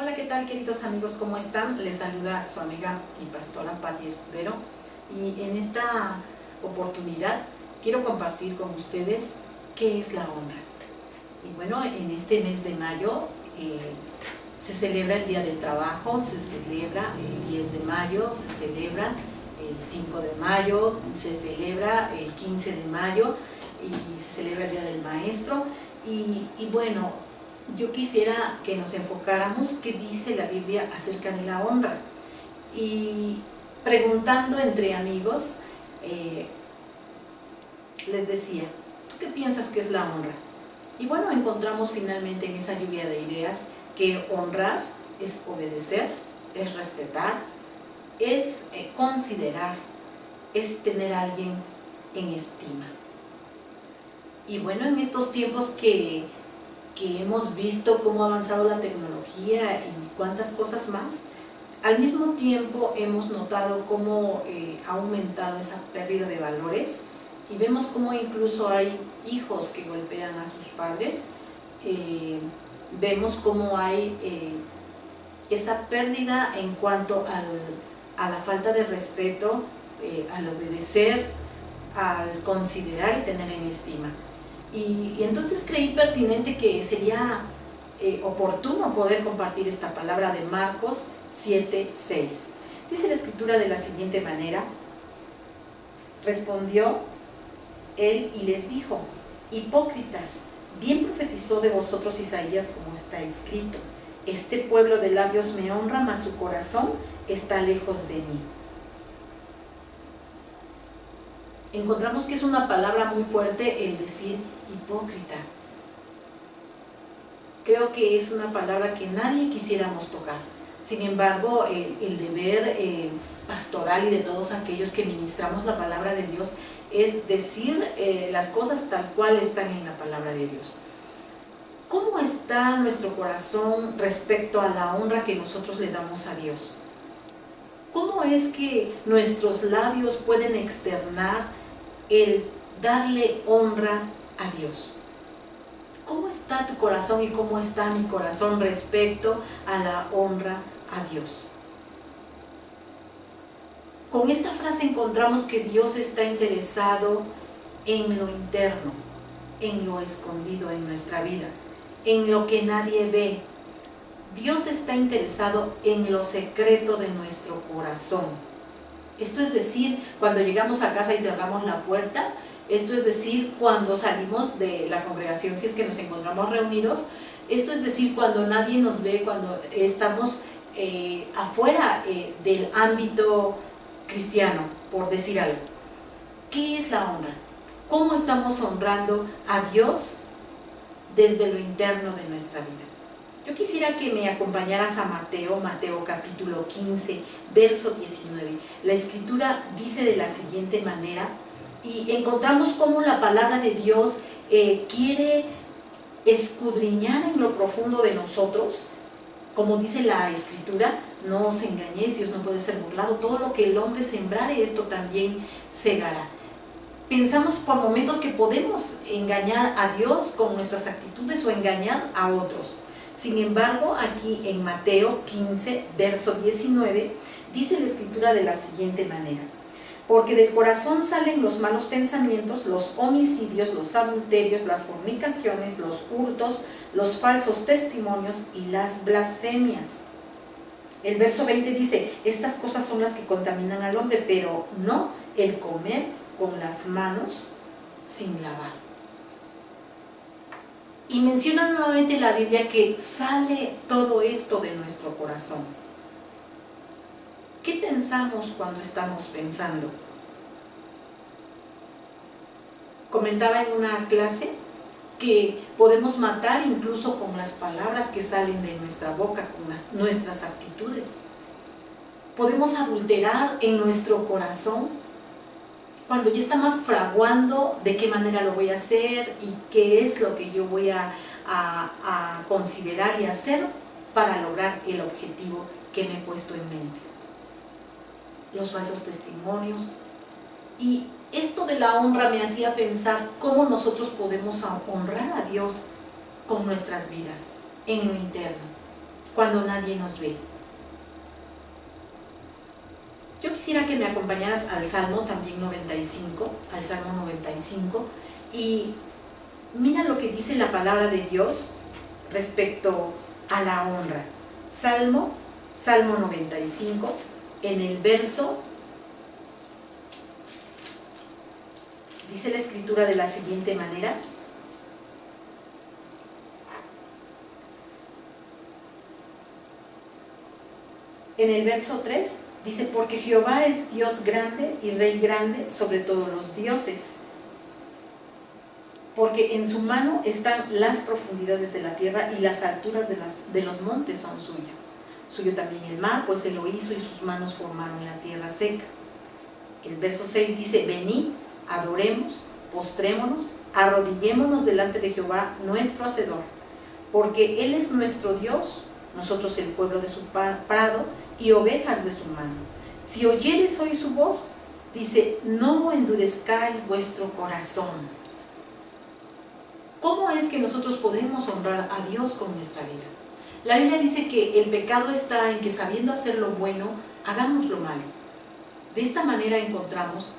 Hola, ¿qué tal, queridos amigos? ¿Cómo están? Les saluda su amiga y pastora Patti Escudero, y en esta oportunidad quiero compartir con ustedes qué es la honra. Y bueno, en este mes de mayo se celebra el Día del Trabajo, se celebra el 10 de mayo, se celebra el 5 de mayo, se celebra el 15 de mayo y se celebra el Día del Maestro. Y bueno, yo quisiera que nos enfocáramos qué dice la Biblia acerca de la honra. Y preguntando entre amigos, les decía, ¿tú qué piensas que es la honra? Y bueno, encontramos finalmente en esa lluvia de ideas que honrar es obedecer, es respetar, es considerar, es tener a alguien en estima. Y bueno, en estos tiempos que hemos visto cómo ha avanzado la tecnología y cuántas cosas más, al mismo tiempo hemos notado cómo ha aumentado esa pérdida de valores, y vemos cómo incluso hay hijos que golpean a sus padres. Vemos cómo hay esa pérdida en cuanto a la falta de respeto, al obedecer, al considerar y tener en estima. Y entonces creí pertinente que sería oportuno poder compartir esta palabra de Marcos 7:6. Dice la escritura de la siguiente manera: respondió él y les dijo: hipócritas, bien profetizó de vosotros Isaías, como está escrito: este pueblo de labios me honra, mas su corazón está lejos de mí. Encontramos que es una palabra muy fuerte el decir hipócrita. Creo que es una palabra que nadie quisiéramos tocar. Sin embargo, el deber pastoral y de todos aquellos que ministramos la palabra de Dios es decir las cosas tal cual están en la palabra de Dios. ¿Cómo está nuestro corazón respecto a la honra que nosotros le damos a Dios? ¿Cómo es que nuestros labios pueden externar el darle honra a Dios? ¿Cómo está tu corazón y cómo está mi corazón respecto a la honra a Dios? Con esta frase encontramos que Dios está interesado en lo interno, en lo escondido en nuestra vida, en lo que nadie ve. Dios está interesado en lo secreto de nuestro corazón. Esto es decir, cuando llegamos a casa y cerramos la puerta, esto es decir, cuando salimos de la congregación, si es que nos encontramos reunidos, esto es decir, cuando nadie nos ve, cuando estamos afuera del ámbito cristiano, por decir algo. ¿Qué es la honra? ¿Cómo estamos honrando a Dios desde lo interno de nuestra vida? Yo quisiera que me acompañaras a Mateo capítulo 15, verso 19. La escritura dice de la siguiente manera, y encontramos cómo la palabra de Dios quiere escudriñar en lo profundo de nosotros. Como dice la escritura, no os engañéis, Dios no puede ser burlado, todo lo que el hombre sembrare, esto también segará. Pensamos por momentos que podemos engañar a Dios con nuestras actitudes o engañar a otros. Sin embargo, aquí en Mateo 15, verso 19, dice la escritura de la siguiente manera: porque del corazón salen los malos pensamientos, los homicidios, los adulterios, las fornicaciones, los hurtos, los falsos testimonios y las blasfemias. El verso 20 dice: estas cosas son las que contaminan al hombre, pero no el comer con las manos sin lavar. Y menciona nuevamente la Biblia que sale todo esto de nuestro corazón. ¿Qué pensamos cuando estamos pensando? Comentaba en una clase que podemos matar incluso con las palabras que salen de nuestra boca, con nuestras actitudes. Podemos adulterar en nuestro corazón cuando ya estamos fraguando de qué manera lo voy a hacer y qué es lo que yo voy a considerar y hacer para lograr el objetivo que me he puesto en mente. Los falsos testimonios. Y esto de la honra me hacía pensar cómo nosotros podemos honrar a Dios con nuestras vidas, en lo interno. cuando nadie nos ve. Yo quisiera que me acompañaras al Salmo también 95, al Salmo 95, y mira lo que dice la palabra de Dios respecto a la honra. Salmo 95, en el verso, dice la Escritura de la siguiente manera: en el verso 3, dice: porque Jehová es Dios grande y Rey grande sobre todos los dioses, porque en su mano están las profundidades de la tierra y las alturas de los montes son suyas. Suyo también el mar, pues él lo hizo y sus manos formaron la tierra seca. El verso 6 dice: venid, adoremos, postrémonos, arrodillémonos delante de Jehová nuestro Hacedor, porque él es nuestro Dios, nosotros el pueblo de su prado y ovejas de su mano. Si oyeres hoy su voz, dice, no endurezcáis vuestro corazón. ¿Cómo es que nosotros podemos honrar a Dios con nuestra vida? La Biblia dice que el pecado está en que, sabiendo hacer lo bueno, hagamos lo malo. De esta manera encontramos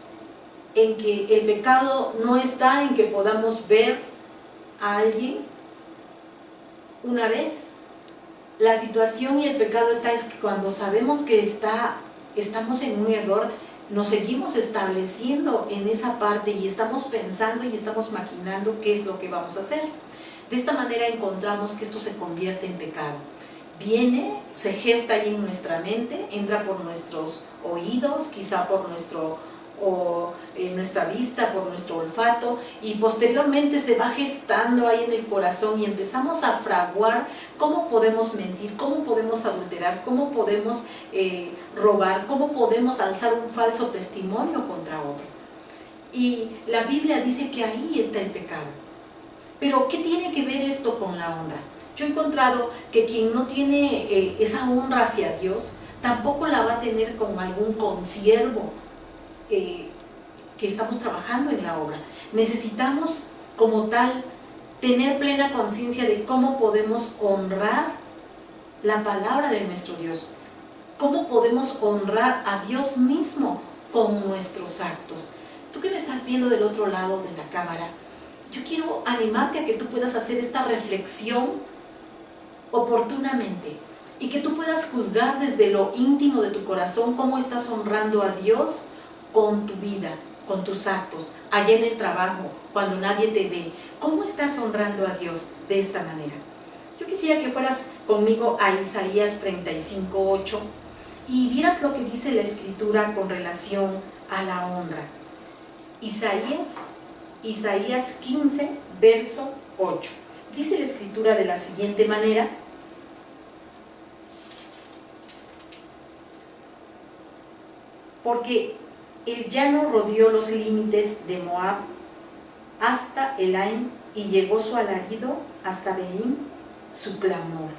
en que el pecado no está en que podamos ver a alguien una vez. La situación y el pecado está es que cuando sabemos que estamos en un error, nos seguimos estableciendo en esa parte y estamos pensando y estamos maquinando qué es lo que vamos a hacer. De esta manera encontramos que esto se convierte en pecado. Viene, se gesta ahí en nuestra mente, entra por nuestros oídos, quizá por nuestra vista, por nuestro olfato, y posteriormente se va gestando ahí en el corazón y empezamos a fraguar cómo podemos mentir, cómo podemos adulterar, cómo podemos robar, cómo podemos alzar un falso testimonio contra otro. Y la Biblia dice que ahí está el pecado. Pero ¿qué tiene que ver esto con la honra? Yo he encontrado que quien no tiene esa honra hacia Dios, tampoco la va a tener con algún consiervo que estamos trabajando en la obra. Necesitamos como tal tener plena conciencia de cómo podemos honrar la palabra de nuestro Dios, cómo podemos honrar a Dios mismo con nuestros actos. Tú que me estás viendo del otro lado de la cámara, yo quiero animarte a que tú puedas hacer esta reflexión oportunamente y que tú puedas juzgar desde lo íntimo de tu corazón cómo estás honrando a Dios con tu vida, con tus actos, allá en el trabajo, cuando nadie te ve. ¿Cómo estás honrando a Dios de esta manera? Yo quisiera que fueras conmigo a Isaías 35:8 y vieras lo que dice la Escritura con relación a la honra. Isaías 15, verso 8. Dice la Escritura de la siguiente manera: porque el llano rodeó los límites de Moab hasta Elaim, y llegó su alarido hasta Beín, su clamor.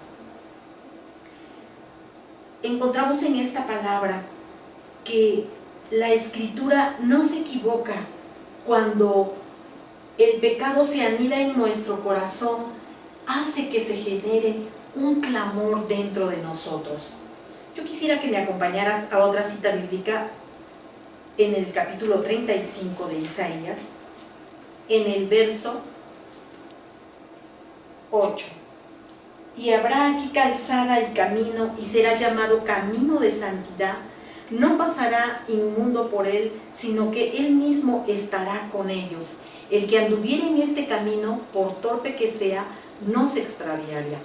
Encontramos en esta palabra que la Escritura no se equivoca cuando el pecado se anida en nuestro corazón, hace que se genere un clamor dentro de nosotros. Yo quisiera que me acompañaras a otra cita bíblica en el capítulo 35 de Isaías, en el verso 8. Y habrá allí calzada y camino, y será llamado camino de santidad. No pasará inmundo por él, sino que él mismo estará con ellos. El que anduviere en este camino, por torpe que sea, no se extraviará.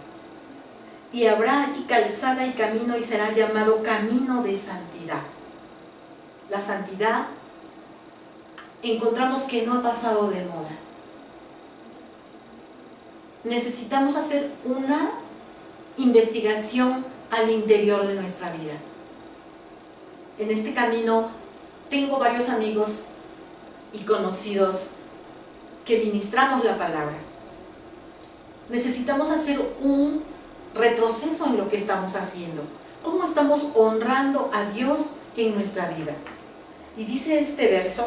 Y habrá allí calzada y camino, y será llamado camino de santidad. La santidad encontramos que no ha pasado de moda. Necesitamos hacer una investigación al interior de nuestra vida. En este camino tengo varios amigos y conocidos que ministramos la palabra. Necesitamos hacer un retroceso en lo que estamos haciendo. ¿Cómo estamos honrando a Dios en nuestra vida? Y dice este verso: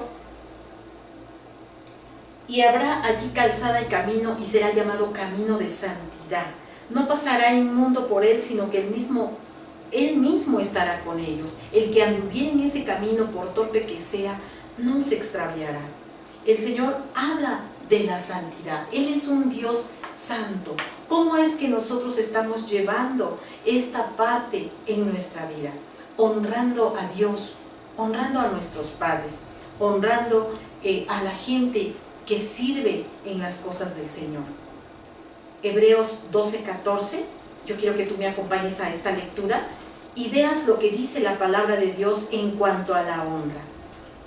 y habrá allí calzada y camino, y será llamado camino de santidad. No pasará inmundo por él, sino que él mismo estará con ellos. El que anduviera en ese camino, por torpe que sea, no se extraviará. El Señor habla de la santidad. Él es un Dios santo. ¿Cómo es que nosotros estamos llevando esta parte en nuestra vida? Honrando a Dios, honrando a nuestros padres, honrando a la gente que sirve en las cosas del Señor. Hebreos 12:14, yo quiero que tú me acompañes a esta lectura y veas lo que dice la palabra de Dios en cuanto a la honra.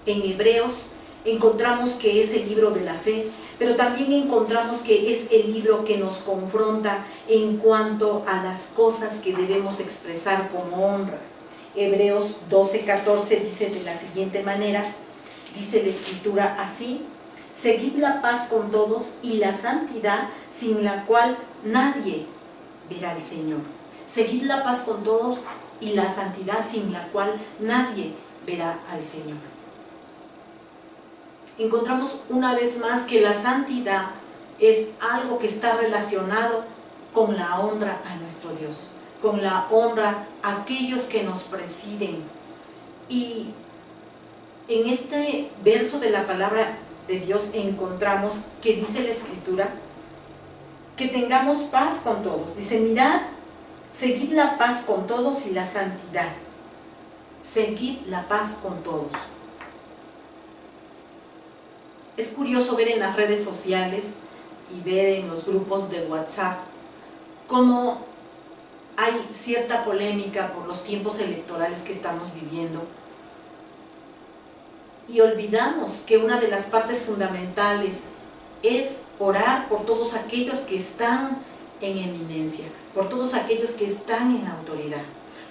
En Hebreos encontramos que es el libro de la fe, pero también encontramos que es el libro que nos confronta en cuanto a las cosas que debemos expresar como honra. Hebreos 12:14 dice de la siguiente manera, dice la Escritura así: seguid la paz con todos y la santidad, sin la cual nadie verá al Señor. Seguid la paz con todos y la santidad, sin la cual nadie verá al Señor. Encontramos una vez más que la santidad es algo que está relacionado con la honra a nuestro Dios, con la honra a aquellos que nos presiden. Y en este verso de la palabra de Dios encontramos que dice la Escritura que tengamos paz con todos. Dice, mirad, seguid la paz con todos y la santidad. Seguid la paz con todos. Es curioso ver en las redes sociales y ver en los grupos de WhatsApp cómo hay cierta polémica por los tiempos electorales que estamos viviendo. Y olvidamos que una de las partes fundamentales es orar por todos aquellos que están en eminencia, por todos aquellos que están en autoridad.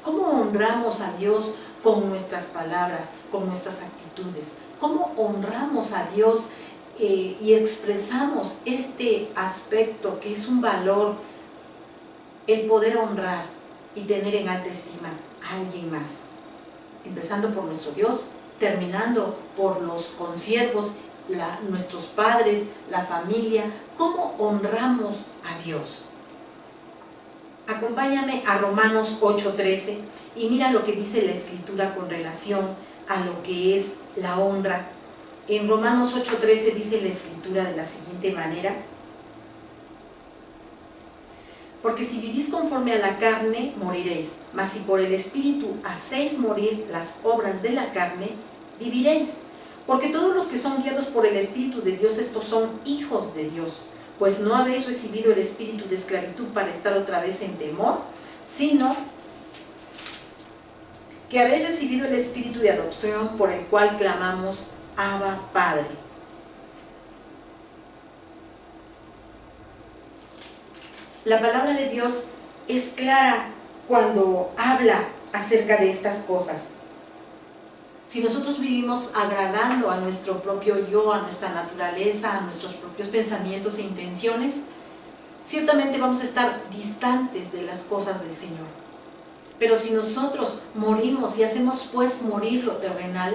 ¿Cómo honramos a Dios con nuestras palabras, con nuestras actitudes? ¿Cómo honramos a Dios y expresamos este aspecto que es un valor, el poder honrar y tener en alta estima a alguien más? Empezando por nuestro Dios, terminando por los consiervos, nuestros padres, la familia. ¿Cómo honramos a Dios? Acompáñame a Romanos 8:13 y mira lo que dice la Escritura con relación a lo que es la honra. En Romanos 8:13 dice la Escritura de la siguiente manera: porque si vivís conforme a la carne, moriréis, mas si por el Espíritu hacéis morir las obras de la carne, viviréis. Porque todos los que son guiados por el Espíritu de Dios, estos son hijos de Dios. Pues no habéis recibido el espíritu de esclavitud para estar otra vez en temor, sino que habéis recibido el espíritu de adopción, por el cual clamamos, Abba, Padre. La palabra de Dios es clara cuando habla acerca de estas cosas. Si nosotros vivimos agradando a nuestro propio yo, a nuestra naturaleza, a nuestros propios pensamientos e intenciones, ciertamente vamos a estar distantes de las cosas del Señor. Pero si nosotros morimos y hacemos pues morir lo terrenal,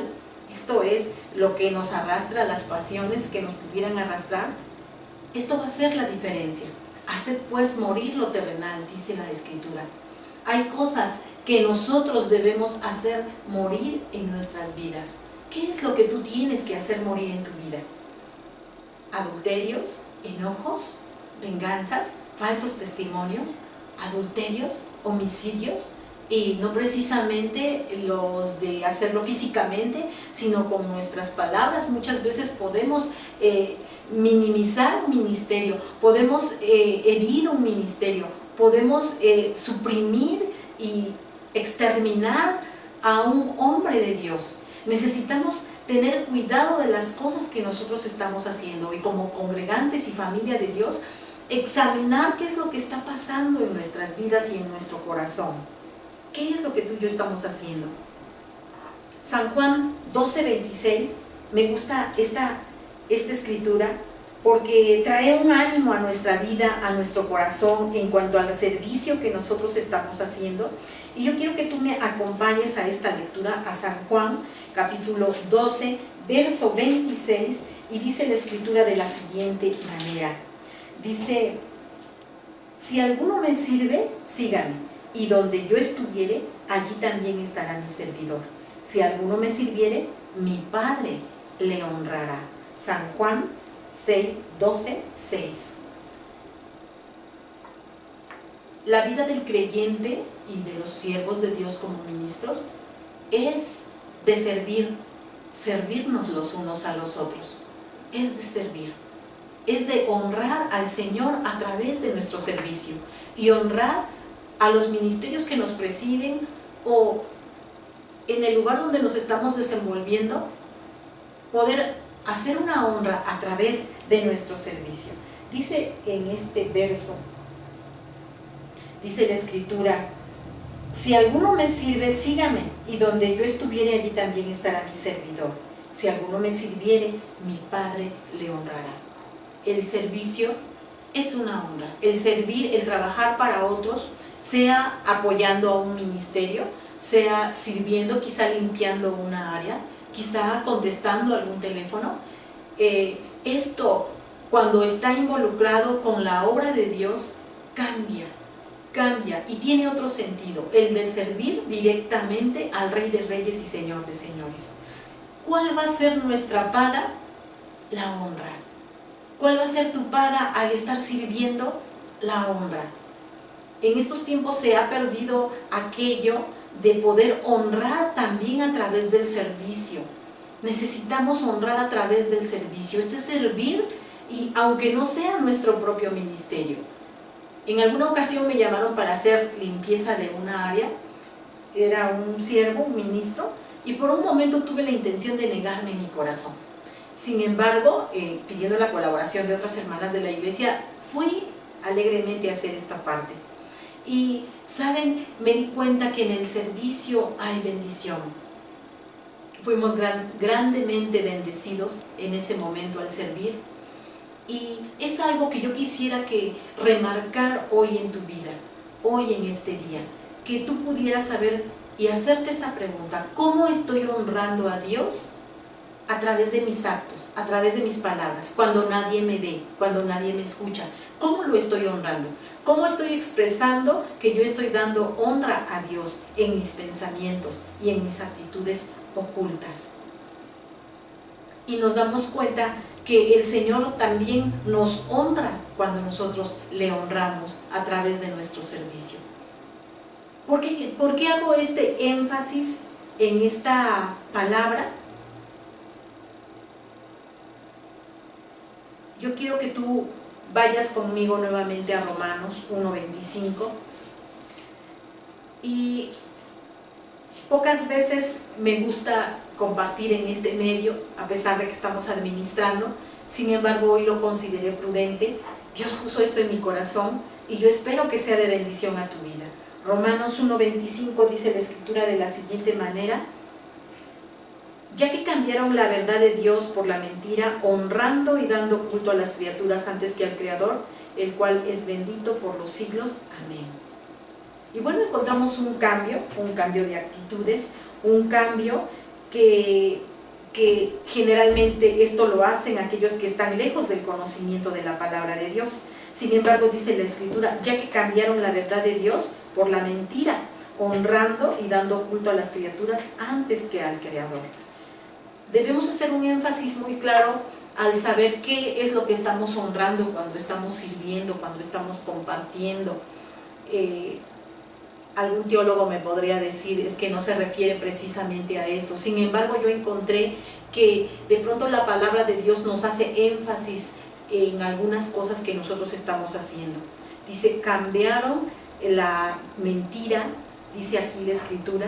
esto es lo que nos arrastra, las pasiones que nos pudieran arrastrar, esto va a ser la diferencia. Haced pues morir lo terrenal, dice la Escritura. Hay cosas que nosotros debemos hacer morir en nuestras vidas. ¿Qué es lo que tú tienes que hacer morir en tu vida? Adulterios, enojos, venganzas, falsos testimonios, adulterios, homicidios, y no precisamente los de hacerlo físicamente, sino con nuestras palabras. Muchas veces podemos minimizar un ministerio, podemos herir un ministerio, podemos suprimir y exterminar a un hombre de Dios. Necesitamos tener cuidado de las cosas que nosotros estamos haciendo y como congregantes y familia de Dios, examinar qué es lo que está pasando en nuestras vidas y en nuestro corazón. ¿Qué es lo que tú y yo estamos haciendo? San Juan 12:26, me gusta esta escritura porque trae un ánimo a nuestra vida, a nuestro corazón en cuanto al servicio que nosotros estamos haciendo. Y yo quiero que tú me acompañes a esta lectura, a San Juan, capítulo 12, verso 26, y dice la Escritura de la siguiente manera. Dice, Si alguno me sirve, sígame, y donde yo estuviere, allí también estará mi servidor. Si alguno me sirviere, mi Padre le honrará. San Juan 6, 12, 6. La vida del creyente y de los siervos de Dios como ministros es de servirnos los unos a los otros, es de servir, es de honrar al Señor a través de nuestro servicio y honrar a los ministerios que nos presiden o en el lugar donde nos estamos desenvolviendo, poder hacer una honra a través de nuestro servicio. Dice en este verso, dice la Escritura: si alguno me sirve, sígame, y donde yo estuviere, allí también estará mi servidor. Si alguno me sirviere, mi Padre le honrará. El servicio es una honra. El servir, el trabajar para otros, sea apoyando a un ministerio, sea sirviendo, quizá limpiando una área, quizá contestando algún teléfono. Esto, cuando está involucrado con la obra de Dios, cambia y tiene otro sentido, el de servir directamente al Rey de Reyes y Señor de Señores. ¿Cuál va a ser nuestra paga? La honra. ¿Cuál va a ser tu paga al estar sirviendo? La honra. En estos tiempos se ha perdido aquello de poder honrar también a través del servicio. Necesitamos honrar a través del servicio. Este es servir, y aunque no sea nuestro propio ministerio. En alguna ocasión me llamaron para hacer limpieza de una área, era un siervo, un ministro, y por un momento tuve la intención de negarme en mi corazón. Sin embargo, pidiendo la colaboración de otras hermanas de la iglesia, fui alegremente a hacer esta parte. Y, ¿saben? Me di cuenta que en el servicio hay bendición. Fuimos grandemente bendecidos en ese momento al servir. Y es algo que yo quisiera que remarcar hoy en tu vida, hoy en este día, que tú pudieras saber y hacerte esta pregunta: ¿cómo estoy honrando a Dios? A través de mis actos, a través de mis palabras, cuando nadie me ve, cuando nadie me escucha. ¿Cómo lo estoy honrando? ¿Cómo estoy expresando que yo estoy dando honra a Dios en mis pensamientos y en mis actitudes ocultas? Y nos damos cuenta que el Señor también nos honra cuando nosotros le honramos a través de nuestro servicio. ¿Por qué hago este énfasis en esta palabra? Yo quiero que tú vayas conmigo nuevamente a Romanos 1:25. Y pocas veces me gusta compartir en este medio, a pesar de que estamos administrando. Sin embargo, hoy lo consideré prudente. Dios puso esto en mi corazón y yo espero que sea de bendición a tu vida. Romanos 1:25 dice la Escritura de la siguiente manera: ya que cambiaron la verdad de Dios por la mentira, honrando y dando culto a las criaturas antes que al Creador, el cual es bendito por los siglos. Amén. Y bueno, encontramos un cambio de actitudes, un cambio que generalmente esto lo hacen aquellos que están lejos del conocimiento de la palabra de Dios. Sin embargo, dice la Escritura, ya que cambiaron la verdad de Dios por la mentira, honrando y dando culto a las criaturas antes que al Creador. Debemos hacer un énfasis muy claro al saber qué es lo que estamos honrando cuando estamos sirviendo, cuando estamos compartiendo. Algún teólogo me podría decir, es que no se refiere precisamente a eso. Sin embargo, yo encontré que de pronto la palabra de Dios nos hace énfasis en algunas cosas que nosotros estamos haciendo. Dice, cambiaron la mentira, dice aquí la Escritura,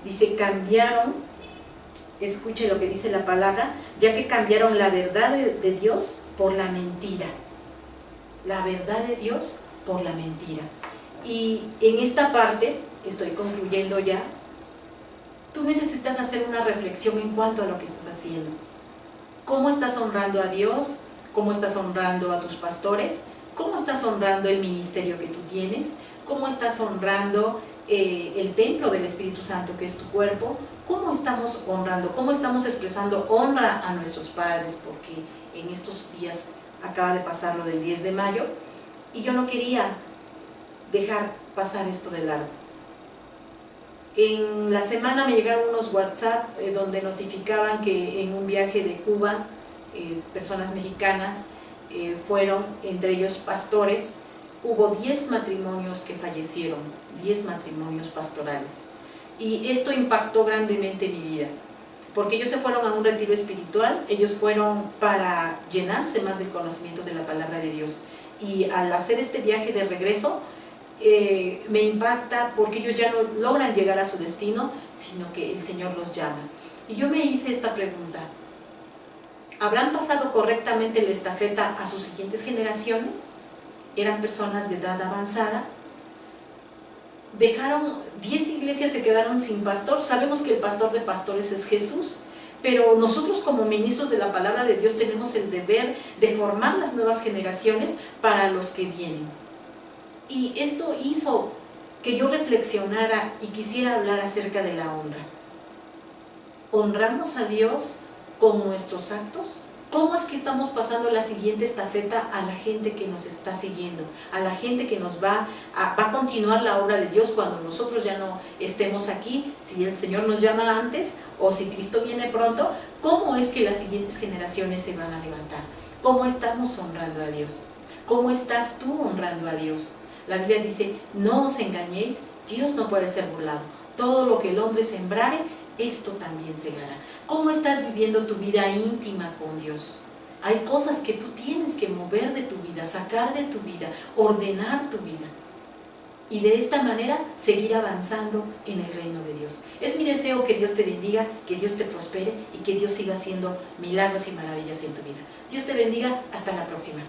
dice, cambiaron, escuche lo que dice la palabra, ya que cambiaron la verdad de Dios por la mentira. La verdad de Dios por la mentira. Y en esta parte, estoy concluyendo ya, tú necesitas hacer una reflexión en cuanto a lo que estás haciendo. ¿Cómo estás honrando a Dios? ¿Cómo estás honrando a tus pastores? ¿Cómo estás honrando el ministerio que tú tienes? ¿Cómo estás honrando el templo del Espíritu Santo que es tu cuerpo? ¿Cómo estamos honrando? ¿Cómo estamos expresando honra a nuestros padres? Porque en estos días acaba de pasar lo del 10 de mayo y yo no quería dejar pasar esto de largo. En la semana me llegaron unos WhatsApp donde notificaban que en un viaje de Cuba, personas mexicanas fueron, entre ellos pastores. Hubo 10 matrimonios que fallecieron, 10 matrimonios pastorales. Y esto impactó grandemente mi vida, porque ellos se fueron a un retiro espiritual, ellos fueron para llenarse más del conocimiento de la palabra de Dios. Y al hacer este viaje de regreso, me impacta porque ellos ya no logran llegar a su destino, sino que el Señor los llama. Y yo me hice esta pregunta: ¿habrán pasado correctamente la estafeta a sus siguientes generaciones? ¿Eran personas de edad avanzada? Dejaron 10 iglesias, se quedaron sin pastor. Sabemos que el pastor de pastores es Jesús, pero nosotros como ministros de la palabra de Dios tenemos el deber de formar las nuevas generaciones para los que vienen. Y esto hizo que yo reflexionara y quisiera hablar acerca de la honra. ¿Honramos a Dios con nuestros actos? ¿Cómo es que estamos pasando la siguiente estafeta a la gente que nos está siguiendo? A la gente que nos va a continuar la obra de Dios cuando nosotros ya no estemos aquí, si el Señor nos llama antes o si Cristo viene pronto. ¿Cómo es que las siguientes generaciones se van a levantar? ¿Cómo estamos honrando a Dios? ¿Cómo estás tú honrando a Dios? La Biblia dice: no os engañéis, Dios no puede ser burlado. Todo lo que el hombre sembrare, esto también segará. ¿Cómo estás viviendo tu vida íntima con Dios? Hay cosas que tú tienes que mover de tu vida, sacar de tu vida, ordenar tu vida. Y de esta manera seguir avanzando en el reino de Dios. Es mi deseo que Dios te bendiga, que Dios te prospere y que Dios siga haciendo milagros y maravillas en tu vida. Dios te bendiga. Hasta la próxima.